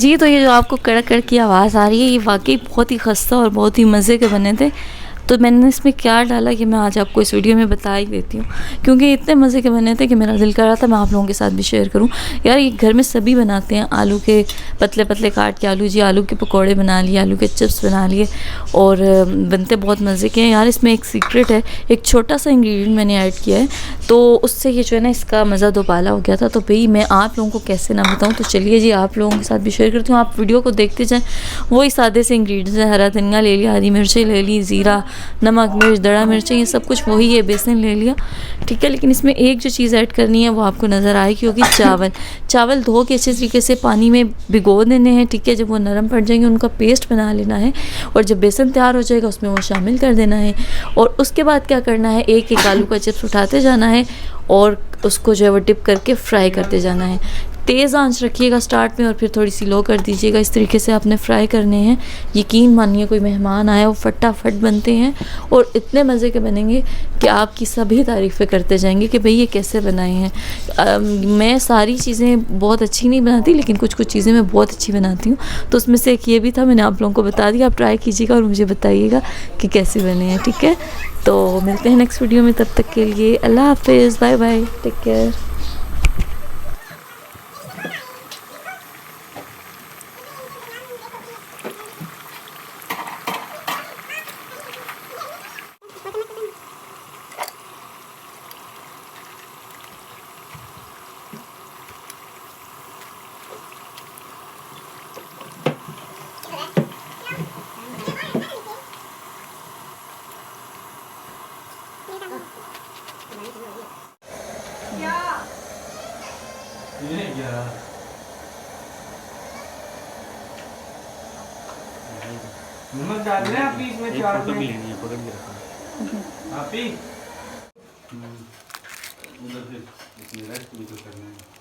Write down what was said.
जी। तो ये जो आपको कड़क कड़क की आवाज़ आ रही है, ये वाकई बहुत ही खस्ता और बहुत ही मज़े के बने थे। तो मैंने इसमें क्या डाला कि मैं आज आपको इस वीडियो में बता ही देती हूँ, क्योंकि इतने मज़े के बने थे कि मेरा दिल कर रहा था मैं आप लोगों के साथ भी शेयर करूँ। यार ये घर में सभी बनाते हैं, आलू के पतले पतले काट के आलू आलू के पकौड़े बना लिए, आलू के चिप्स बना लिए और बनते बहुत मज़े के हैं। यार इसमें एक सीक्रेट है, एक छोटा सा इंग्रेडिएंट मैंने ऐड किया है, तो उससे ये जो है ना इसका मज़ा दोबाला हो गया था। तो भाई मैं आप लोगों को कैसे ना बताऊँ, तो चलिए जी आप लोगों के साथ भी शेयर करती हूँ। आप वीडियो को देखते जाएँ। वही सादे से इंग्रेडिएंट्स हैं, हरा धनिया ले लिया, हरी मिर्ची ले ली, ज़ीरा, नमक, मिर्च, दड़ा मिर्ची, ये सब कुछ वही है, बेसन ले लिया, ठीक है। लेकिन इसमें एक जो चीज़ ऐड करनी है वो आपको नज़र आएगी, होगी चावल। चावल धो के अच्छे तरीके से पानी में भिगो देने हैं, ठीक है। जब वो नरम पड़ जाएंगे उनका पेस्ट बना लेना है और जब बेसन तैयार हो जाएगा उसमें वो शामिल कर देना है। और उसके बाद क्या करना है, एक एक आलू का चिप्स उठाते जाना है और उसको जो है वो डिप करके फ्राई करते जाना है। तेज़ आंच रखिएगा स्टार्ट में और फिर थोड़ी सी लो कर दीजिएगा। इस तरीके से आपने फ्राई करने हैं। यकीन मानिए कोई मेहमान आए वो फटाफट बनते हैं और इतने मज़े के बनेंगे कि आपकी सभी तारीफ़ें करते जाएंगे कि भाई ये कैसे बनाए हैं। मैं सारी चीज़ें बहुत अच्छी नहीं बनाती, लेकिन कुछ कुछ चीज़ें मैं बहुत अच्छी बनाती हूँ। तो उसमें से एक ये भी था, मैंने आप लोगों को बता दिया। आप ट्राई कीजिएगा और मुझे बताइएगा कि कैसे बने हैं, ठीक है। तो मिलते हैं नेक्स्ट वीडियो में, तब तक के लिए अल्लाह हाफिज़, बाय बाय, टेक केयर। नमक डाल रहे हैं आप बीच में, चाट में लेनी है, पकड़ के रखना आप ही उधर से रेस्ट भी तो करना है।